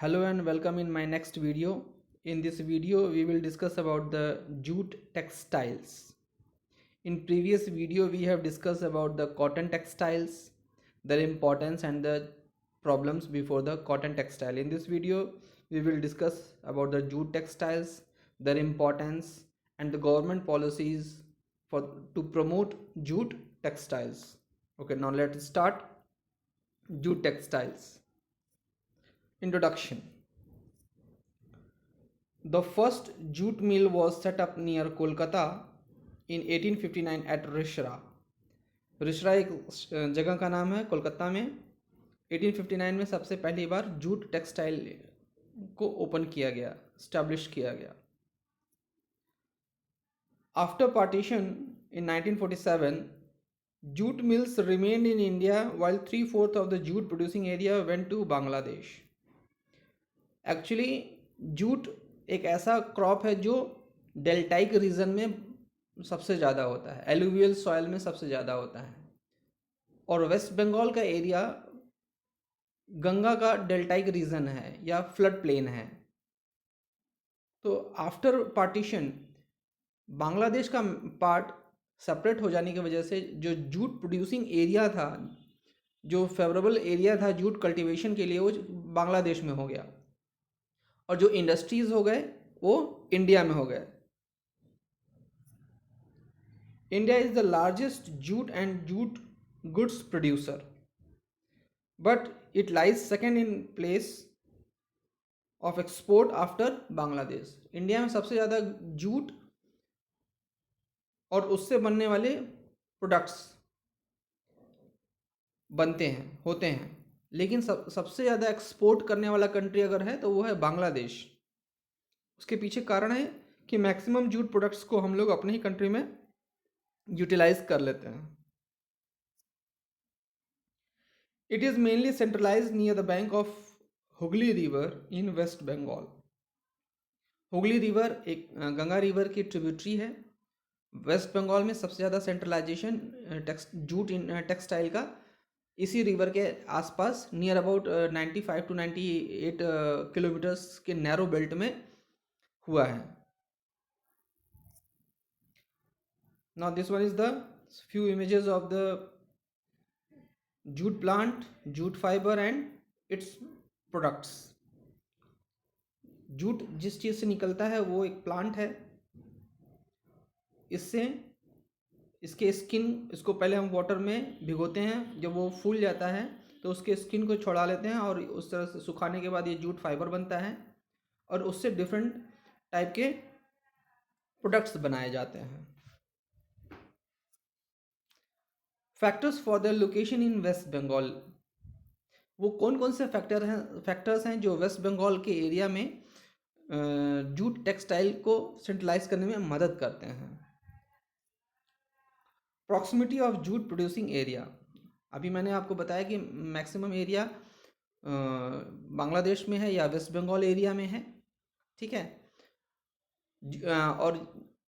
Hello and welcome in my next video. In this video we will discuss about the jute textiles. In previous video we have discussed about the cotton textiles, their importance and the problems before the cotton textile. In this video we will discuss about the jute textiles, their importance and the government policies for to promote jute textiles. Okay, now let's start jute textiles. Introduction. The first jute mill was set up near Kolkata in 1859 at Rishra. Rishra एक जगह का नाम है कोलकाता में 1859 में सबसे पहली बार jute textile को ओपन किया गया, स्टैब्लिश किया गया. After partition in 1947, jute mills remained in India while 3/4 of the jute producing area went to Bangladesh. Actually, jute एक ऐसा क्रॉप है जो डेल्टाइक रीजन में सबसे ज़्यादा होता है, एलुवियल सॉइल में सबसे ज़्यादा होता है. और वेस्ट बंगाल का एरिया गंगा का डेल्टाइक रीजन है या फ्लड प्लेन है. तो आफ्टर पार्टीशन बांग्लादेश का पार्ट सेपरेट हो जाने की वजह से जो जूट प्रोड्यूसिंग एरिया था, जो फेवरेबल एरिया था जूट कल्टीवेशन के लिए, वो बांग्लादेश में हो गया और जो इंडस्ट्रीज हो गए वो इंडिया में हो गए. India is the largest jute and jute goods producer, but it lies second in place of export after Bangladesh. India में सबसे ज़्यादा जूट और उससे बनने वाले प्रोडक्ट्स बनते हैं, होते हैं, लेकिन सबसे ज़्यादा एक्सपोर्ट करने वाला कंट्री अगर है तो वो है बांग्लादेश. उसके पीछे कारण है कि मैक्सिमम जूट प्रोडक्ट्स को हम लोग अपने ही कंट्री में यूटिलाइज कर लेते हैं. It is mainly centralise near the bank of Hooghly river in West Bengal. Hooghly river एक गंगा रिवर की ट्रिब्यूटरी है. वेस्ट बंगाल में सबसे ज़्यादा सेंट्रलाइजेशन जूट टेक्सटाइल का इसी रिवर के आसपास नियर अबाउट 95 to 98 किलोमीटर्स के नैरो बेल्ट में हुआ है. Now this one is the few images of the jute plant, jute fiber and its products. Jute जिस चीज़ से निकलता है वो एक प्लांट है. इससे इसके स्किन, इसको पहले हम वाटर में भिगोते हैं, जब वो फूल जाता है तो उसके स्किन को छुड़ा लेते हैं और उस तरह से सुखाने के बाद ये जूट फाइबर बनता है और उससे डिफरेंट टाइप के प्रोडक्ट्स बनाए जाते हैं. Factors for the location in West Bengal. वो कौन कौन से फैक्टर्स हैं जो वेस्ट बंगाल के एरिया में जूट टेक्सटाइल को सेंट्रलाइज करने में मदद करते हैं. Proximity of jute producing area. अभी मैंने आपको बताया कि मैक्सिमम एरिया बांग्लादेश में है या वेस्ट बंगाल एरिया में है, ठीक है. और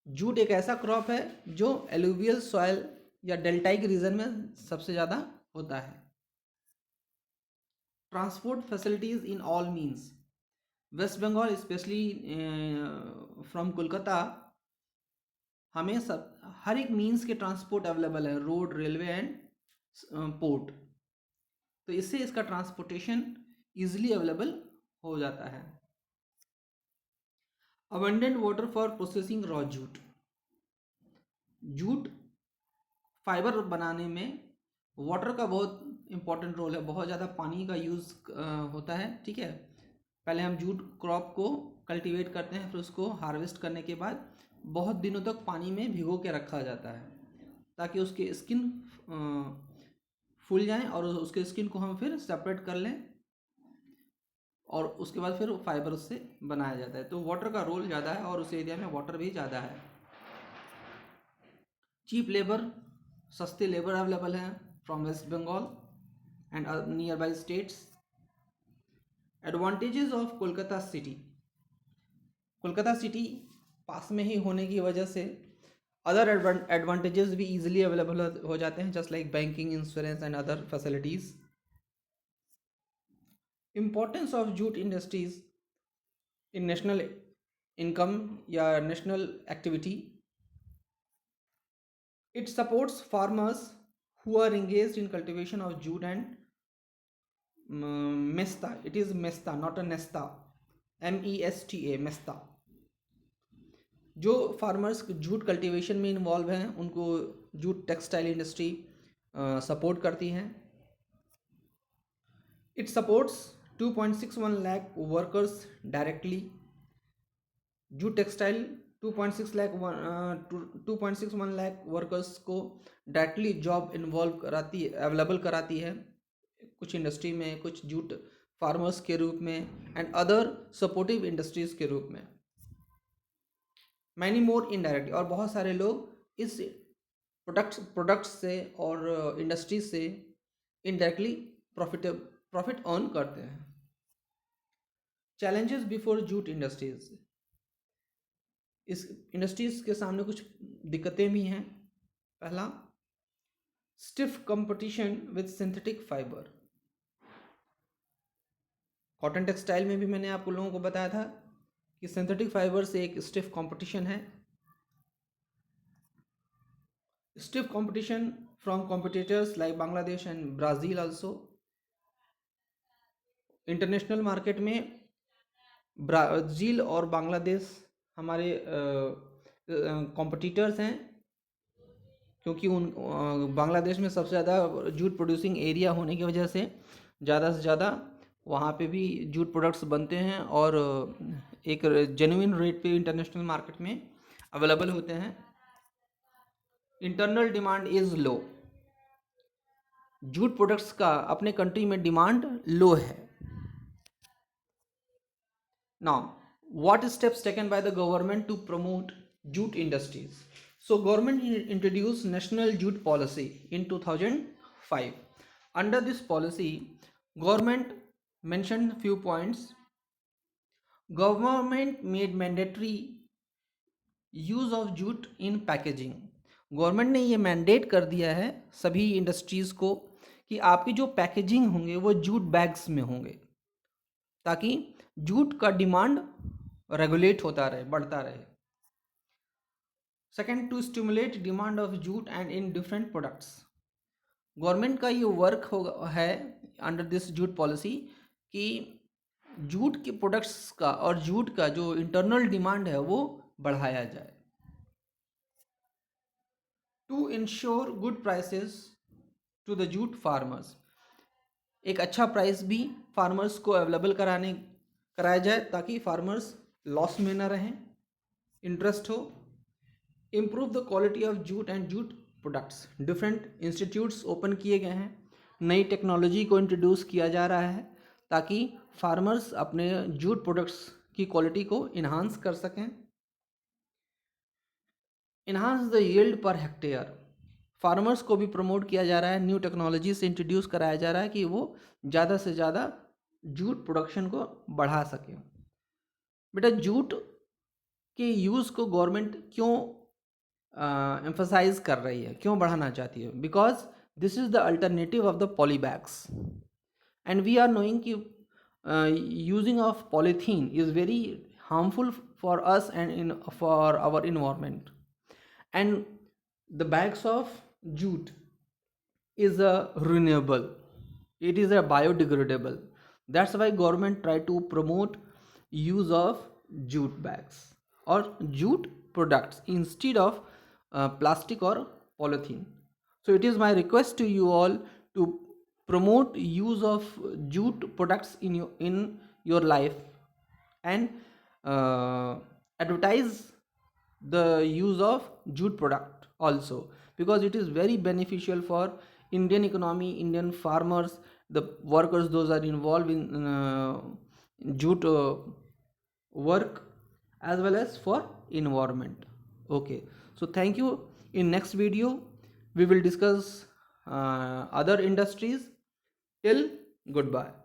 जूट एक ऐसा क्रॉप है जो एलुवियल सॉइल या डेल्टाइक रीजन में सबसे ज़्यादा होता है. Transport facilities in all means. West Bengal specially from Kolkata हमें हर एक मीन्स के ट्रांसपोर्ट अवेलेबल है, रोड, रेलवे एंड पोर्ट. तो इससे इसका ट्रांसपोर्टेशन इजीली अवेलेबल हो जाता है. Abundant water for processing raw jute. Jute fibre बनाने में वाटर का बहुत इंपॉर्टेंट रोल है. बहुत ज़्यादा पानी का यूज़ होता है, ठीक है. पहले हम जूट क्रॉप को कल्टीवेट करते हैं, फिर उसको हार्वेस्ट करने के बाद बहुत दिनों तक पानी में भिगो के रखा जाता है ताकि उसके स्किन फूल जाएं और उसके स्किन को हम फिर सेपरेट कर लें और उसके बाद फिर फाइबर उससे बनाया जाता है. तो वाटर का रोल ज़्यादा है और उस एरिया में वाटर भी ज़्यादा है. चीप लेबर, सस्ते लेबर अवेलेबल हैं from West Bengal and near by states. Advantages of Kolkata city. Kolkata city पास में ही होने की वजह से अदर एडवांटेजेस भी इजीली अवेलेबल हो जाते हैं, just like banking, insurance and other facilities. Importance of jute industries in national income या national activity. It supports farmers who are engaged in cultivation of jute and mesta. It is mesta, not a nesta. MESTA, mesta. जो farmers jute cultivation में involve हैं उनको jute textile industry support करती हैं. It supports 2.61 lakh workers directly. Jute textile 2.61 lakh workers को directly job involve कराती है, available कराती है कुछ इंडस्ट्री में, कुछ जूट फार्मर्स के रूप में एंड अदर सपोर्टिव इंडस्ट्रीज के रूप में. मैनी मोर इनडायरेक्टली, और बहुत सारे लोग इस प्रोडक्ट्स से और इंडस्ट्रीज से इनडायरेक्टली प्रॉफिट अर्न करते हैं. Challenges before jute industries. इस इंडस्ट्रीज के सामने कुछ दिक्कतें भी हैं. पहला, stiff competition with synthetic fibre. Cotton textile में भी मैंने आप लोगों को बताया था कि सिंथेटिक फाइबर से एक स्टिफ कंपटीशन है. Stiff competition from competitors like Bangladesh and Brazil also. International market में ब्राज़ील और बांग्लादेश हमारे कॉम्पिटिटर्स हैं, क्योंकि बांग्लादेश में सबसे ज़्यादा जूट प्रोड्यूसिंग एरिया होने की वजह से ज़्यादा से ज़्यादा वहाँ पे भी जूट प्रोडक्ट्स बनते हैं और एक जेन्युइन रेट पे इंटरनेशनल मार्केट में अवेलेबल होते हैं. Internal demand is low. Jute products का अपने कंट्री में डिमांड लो है. Now, what steps taken by the government to promote jute industries? So government introduced national jute policy in 2005. Under this policy, government mentioned few points. Government made mandatory use of jute in packaging. Government ने ये mandate कर दिया है सभी industries को कि आपकी जो पैकेजिंग होंगे वो जूट बैग्स में होंगे, ताकि जूट का डिमांड रेगुलेट होता रहे, बढ़ता रहे. Second, to stimulate demand of jute and in different products. Government का ये वर्क है अंडर दिस जूट पॉलिसी कि जूट के प्रोडक्ट्स का और जूट का जो इंटरनल डिमांड है वो बढ़ाया जाए. To ensure good prices to the jute farmers. एक अच्छा प्राइस भी फार्मर्स को अवेलेबल कराया जाए ताकि फार्मर्स लॉस में ना रहें, इंटरेस्ट हो. Improve the quality of jute and jute products. Different institutes open किए गए हैं, नई टेक्नोलॉजी को इंट्रोड्यूस किया जा रहा है ताकि फार्मर्स अपने जूट प्रोडक्ट्स की क्वालिटी को इन्हांस कर सकें. Enhance the yield per hectare. Farmers को भी प्रमोट किया जा रहा है, न्यू टेक्नोलॉजी से इंट्रोड्यूस कराया जा रहा है कि वो ज़्यादा से ज़्यादा जूट प्रोडक्शन को बढ़ा सकें. बेटा, जूट के यूज़ को गवर्नमेंट क्यों एम्फसाइज कर रही है, क्यों बढ़ाना चाहती है? Because this is the alternative of the poly bags and we are knowing कि using of polythene is very harmful for us and for our environment. And the bags of jute is a renewable, it is a biodegradable. That's why government try to promote use of jute bags or jute products instead of plastic or polythene. So it is my request to you all to promote use of jute products in your life and advertise the use of jute product also, because it is very beneficial for Indian economy, Indian farmers, the workers, those are involved in jute work, as well as for environment. Okay, so thank you. In next video we will discuss other industries. Till goodbye.